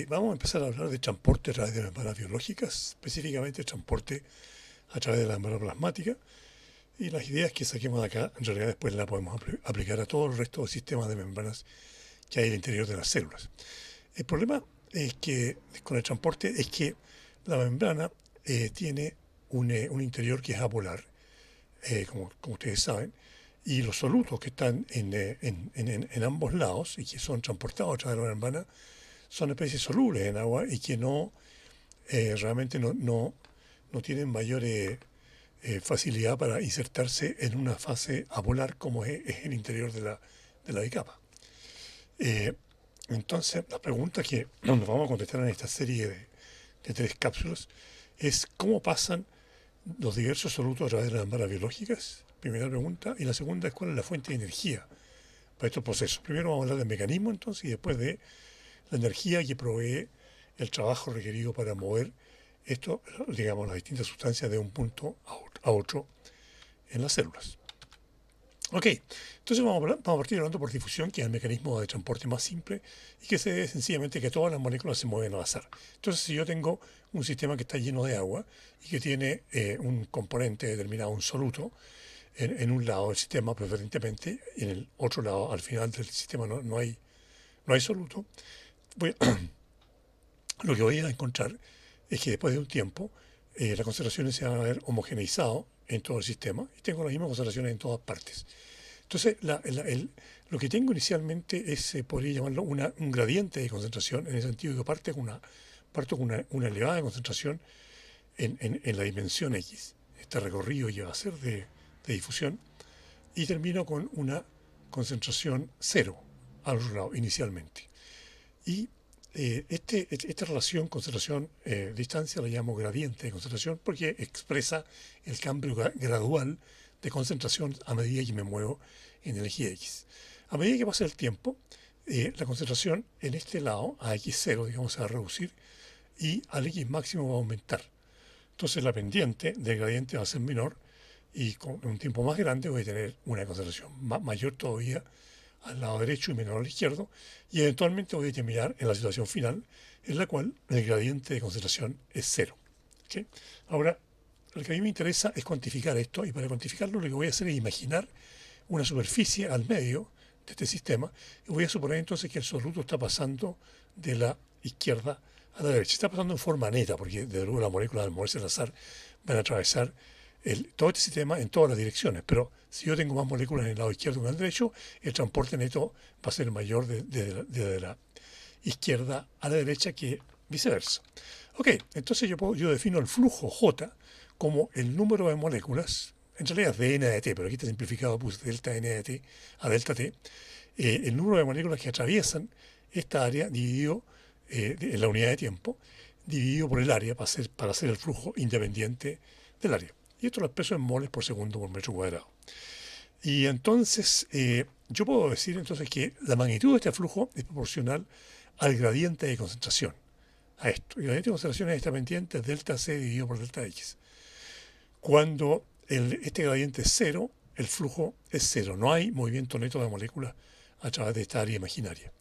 Vamos a empezar a hablar de transporte a través de membranas biológicas, específicamente transporte a través de la membrana plasmática. Y las ideas que saquemos de acá, en realidad después las podemos aplicar a todo el resto del sistema de membranas que hay en el interior de las células. El problema es que con el transporte es que la membrana tiene un interior que es apolar, como ustedes saben, y los solutos que están en ambos lados y que son transportados a través de la membrana son especies solubles en agua y que realmente no tienen mayor facilidad para insertarse en una fase apolar como es el interior de la bicapa. Eh, entonces, la pregunta que nos vamos a contestar en esta serie de tres cápsulas es cómo pasan los diversos solutos a través de las membranas biológicas, primera pregunta, y la segunda es cuál es la fuente de energía para estos procesos. Primero vamos a hablar del mecanismo entonces y después de la energía que provee el trabajo requerido para mover esto, digamos, las distintas sustancias de un punto a otro en las células. Ok, entonces vamos a partir hablando por difusión, que es el mecanismo de transporte más simple y que se debe sencillamente que todas las moléculas se mueven al azar. Entonces, si yo tengo un sistema que está lleno de agua y que tiene un componente determinado, un soluto, en un lado del sistema preferentemente, y en el otro lado, al final del sistema no hay soluto, lo que voy a encontrar es que después de un tiempo las concentraciones se van a ver homogeneizado en todo el sistema y tengo las mismas concentraciones en todas partes. Entonces, lo que tengo inicialmente es, podría llamarlo un gradiente de concentración, en el sentido que parto con una elevada concentración en la dimensión X, este recorrido que va a ser de difusión, y termino con una concentración cero al otro lado inicialmente. Y esta relación concentración-distancia la llamo gradiente de concentración porque expresa el cambio gradual de concentración a medida que me muevo en el eje X. A medida que pasa el tiempo, la concentración en este lado, a X0, digamos, se va a reducir y al X máximo va a aumentar. Entonces la pendiente del gradiente va a ser menor y con un tiempo más grande voy a tener una concentración mayor todavía al lado derecho y menor al izquierdo, y eventualmente voy a terminar en la situación final, en la cual el gradiente de concentración es cero. ¿Okay? Ahora, lo que a mí me interesa es cuantificar esto, y para cuantificarlo lo que voy a hacer es imaginar una superficie al medio de este sistema, y voy a suponer entonces que el soluto está pasando de la izquierda a la derecha. Está pasando en forma neta, porque desde luego las moléculas al moverse al azar van a atravesar todo este sistema en todas las direcciones, pero si yo tengo más moléculas en el lado izquierdo que en el derecho, el transporte neto va a ser mayor de la izquierda a la derecha que viceversa. Ok, entonces yo defino el flujo J como el número de moléculas, en realidad es de n de t, pero aquí está simplificado, puse delta n de t a delta t, el número de moléculas que atraviesan esta área dividido en la unidad de tiempo, dividido por el área para hacer el flujo independiente del área. Y esto lo expreso en moles por segundo por metro cuadrado. Y entonces, yo puedo decir entonces que la magnitud de este flujo es proporcional al gradiente de concentración, a esto. El gradiente de concentración es esta pendiente delta C dividido por delta X. Cuando este gradiente es cero, el flujo es cero. No hay movimiento neto de moléculas a través de esta área imaginaria.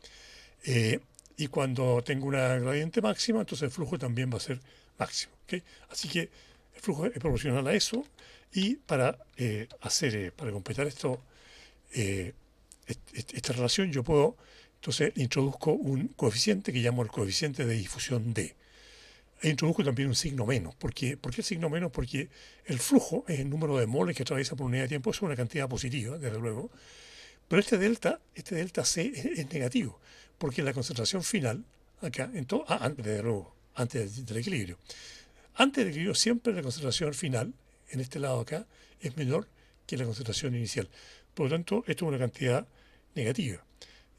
Y cuando tengo una gradiente máxima, entonces el flujo también va a ser máximo. ¿Okay? Así que el flujo es proporcional a eso, y para para completar esta relación, yo puedo, entonces introduzco un coeficiente que llamo el coeficiente de difusión D. E introduzco también un signo menos. ¿Por qué el signo menos? Porque el flujo es el número de moles que atraviesa por unidad de tiempo, es una cantidad positiva, desde luego, pero este delta C es negativo, porque la concentración final, acá, desde luego, antes del equilibrio. Antes del equilibrio, siempre la concentración final, en este lado acá, es menor que la concentración inicial. Por lo tanto, esto es una cantidad negativa.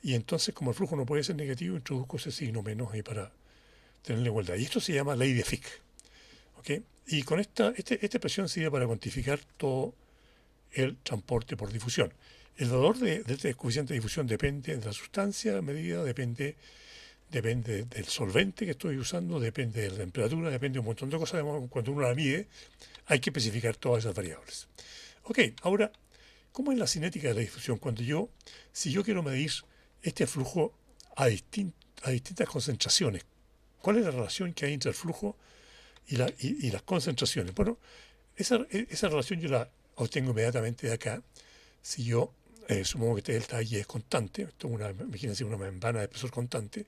Y entonces, como el flujo no puede ser negativo, introduzco ese signo menos ahí para tener la igualdad. Y esto se llama ley de Fick. ¿Okay? Y con esta expresión sirve para cuantificar todo el transporte por difusión. El valor de este coeficiente de difusión depende de la sustancia medida, depende del solvente que estoy usando, depende de la temperatura, depende de un montón de cosas. Cuando uno la mide, hay que especificar todas esas variables. Ok, ahora, ¿cómo es la cinética de la difusión? Si yo quiero medir este flujo a distintas concentraciones, ¿cuál es la relación que hay entre el flujo y las concentraciones? Bueno, esa relación yo la obtengo inmediatamente de acá. Si yo supongo que este delta I es constante, esto es imagínense una membrana de espesor constante,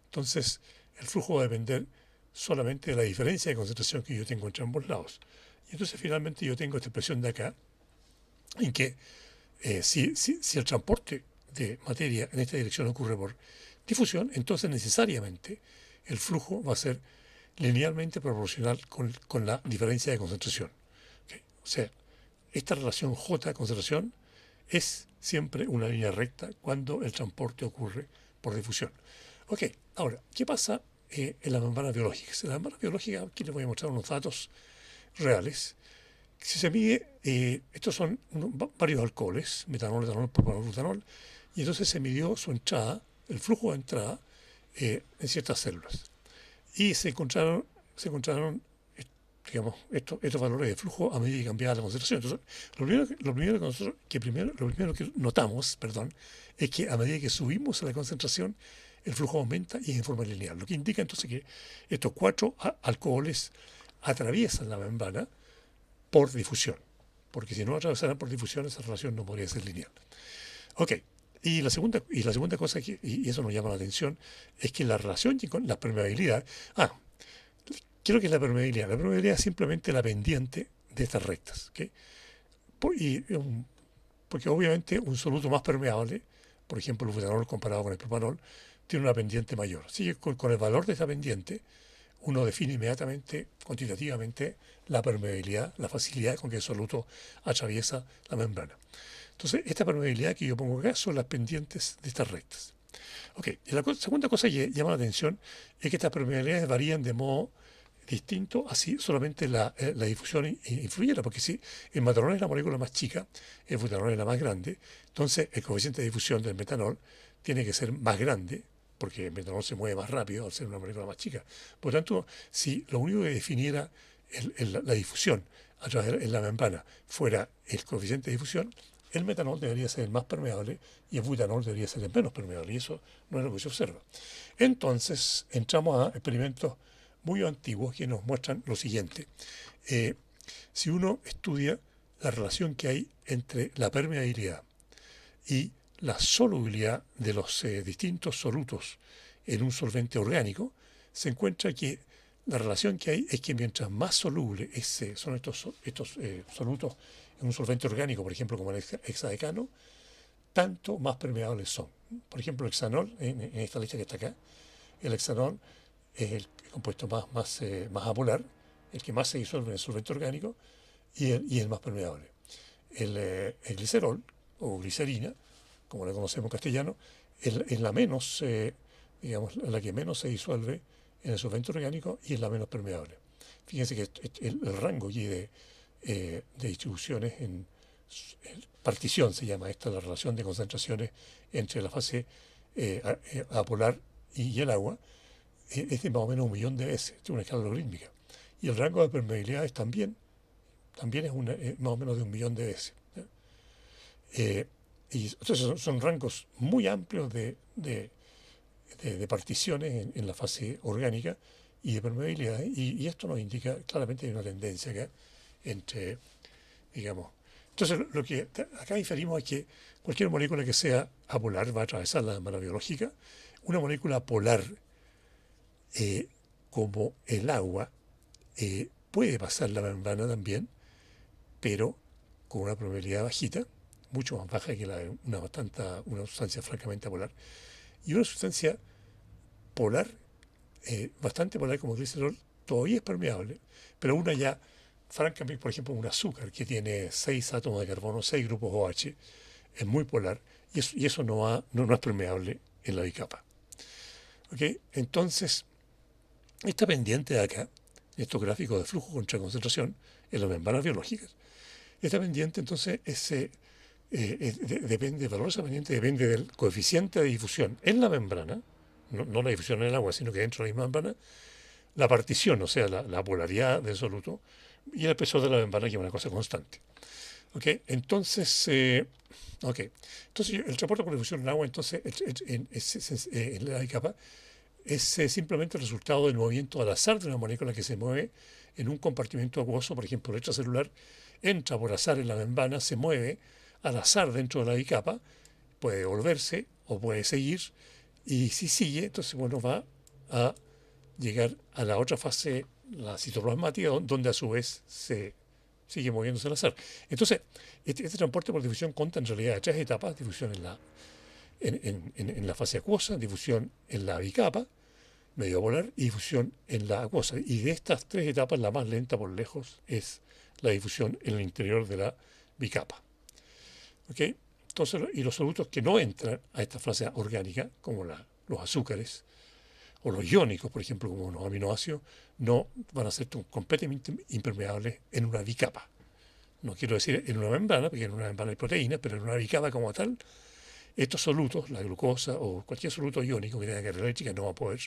entonces el flujo va a depender solamente de la diferencia de concentración que yo tengo entre ambos lados. Y entonces finalmente yo tengo esta expresión de acá, en que si el transporte de materia en esta dirección ocurre por difusión, entonces necesariamente el flujo va a ser linealmente proporcional con la diferencia de concentración. ¿Okay? O sea, esta relación J-concentración es siempre una línea recta cuando el transporte ocurre por difusión. Ok, ahora, ¿qué pasa en las membranas biológicas? En las membranas biológicas, aquí les voy a mostrar unos datos reales. Si se mide, estos son varios alcoholes, metanol, etanol, propanol, butanol, y entonces se midió su entrada, el flujo de entrada en ciertas células. Y se encontraron digamos, estos valores de flujo a medida que cambiaba la concentración. Entonces, lo primero que notamos, perdón, es que a medida que subimos la concentración, el flujo aumenta y es en forma lineal. Lo que indica entonces que estos 4 alcoholes atraviesan la membrana por difusión. Porque si no atravesaran por difusión, esa relación no podría ser lineal. Ok. Y la segunda cosa, y eso nos llama la atención, es que la relación con la permeabilidad. ¿Qué es lo que es la permeabilidad? La permeabilidad es simplemente la pendiente de estas rectas. ¿Okay? Porque obviamente un soluto más permeable, por ejemplo el butanol comparado con el propanol, tiene una pendiente mayor. Así que con el valor de esta pendiente, uno define inmediatamente, cuantitativamente, la permeabilidad, la facilidad con que el soluto atraviesa la membrana. Entonces, esta permeabilidad que yo pongo acá son las pendientes de estas rectas. Ok, y la segunda cosa que llama la atención es que estas permeabilidades varían de modo distinto, así solamente la difusión influyera, porque si el metanol es la molécula más chica, el butanol es la más grande, entonces el coeficiente de difusión del metanol tiene que ser más grande, porque el metanol se mueve más rápido al ser una molécula más chica. Por lo tanto, si lo único que definiera la difusión a través de la membrana fuera el coeficiente de difusión, el metanol debería ser el más permeable y el butanol debería ser el menos permeable, y eso no es lo que se observa. Entonces, entramos a experimentos muy antiguos que nos muestran lo siguiente. Si uno estudia la relación que hay entre la permeabilidad y la solubilidad de los distintos solutos en un solvente orgánico, se encuentra que la relación que hay es que mientras más soluble son estos solutos en un solvente orgánico, por ejemplo como el hexadecano, tanto más permeables son. Por ejemplo, el hexanol, en esta lista que está acá, el hexanol es el compuesto más apolar, el que más se disuelve en el solvente orgánico y el más permeable. El glicerol, o glicerina, como la conocemos en castellano, es la menos, digamos, la que menos se disuelve en el solvente orgánico y es la menos permeable. Fíjense que el rango aquí de distribuciones en partición se llama esta, la relación de concentraciones entre la fase apolar y el agua, es de más o menos 1.000.000 de veces, es una escala logarítmica. Y el rango de permeabilidades también es más o menos de 1.000.000 de veces. Y entonces son rangos muy amplios de particiones en la fase orgánica y de permeabilidad. Y esto nos indica claramente que hay una tendencia acá entre, digamos. Entonces lo que acá inferimos es que cualquier molécula que sea apolar va a atravesar la membrana biológica. Una molécula polar como el agua puede pasar la membrana también, pero con una probabilidad bajita, mucho más baja que la de una sustancia francamente polar. Y una sustancia polar, bastante polar como el glicerol, todavía es permeable, pero una ya, francamente, por ejemplo, un azúcar que tiene 6 átomos de carbono, 6 grupos OH, es muy polar y eso no es permeable en la bicapa. ¿Okay? Entonces, esta pendiente de acá, estos gráficos de flujo contra concentración en las membranas biológicas, esta pendiente entonces depende, el valor de esa pendiente depende del coeficiente de difusión en la membrana, no la difusión en el agua, sino que dentro de la misma membrana, la partición, o sea, la polaridad del soluto, y el espesor de la membrana, que es una cosa constante. Entonces, el transporte por difusión en agua, entonces, en la capa, es simplemente el resultado del movimiento al azar de una molécula que se mueve en un compartimento acuoso. Por ejemplo, el extracelular entra por azar en la membrana, se mueve al azar dentro de la bicapa, puede devolverse o puede seguir, y si sigue, entonces bueno, va a llegar a la otra fase, la citoplasmática, donde a su vez se sigue moviéndose al azar. Entonces, este transporte por difusión consta en realidad de tres etapas: difusión en la fase acuosa, difusión en la bicapa medio polar y difusión en la acuosa. Y de estas tres etapas, la más lenta por lejos es la difusión en el interior de la bicapa. ¿Ok? Entonces, y los solutos que no entran a esta fase orgánica, como los azúcares o los iónicos, por ejemplo, como los aminoácidos, no van a ser completamente impermeables en una bicapa. No quiero decir en una membrana, porque en una membrana hay proteínas, pero en una bicapa como tal, estos solutos, la glucosa o cualquier soluto iónico que tenga carga eléctrica, no va a poder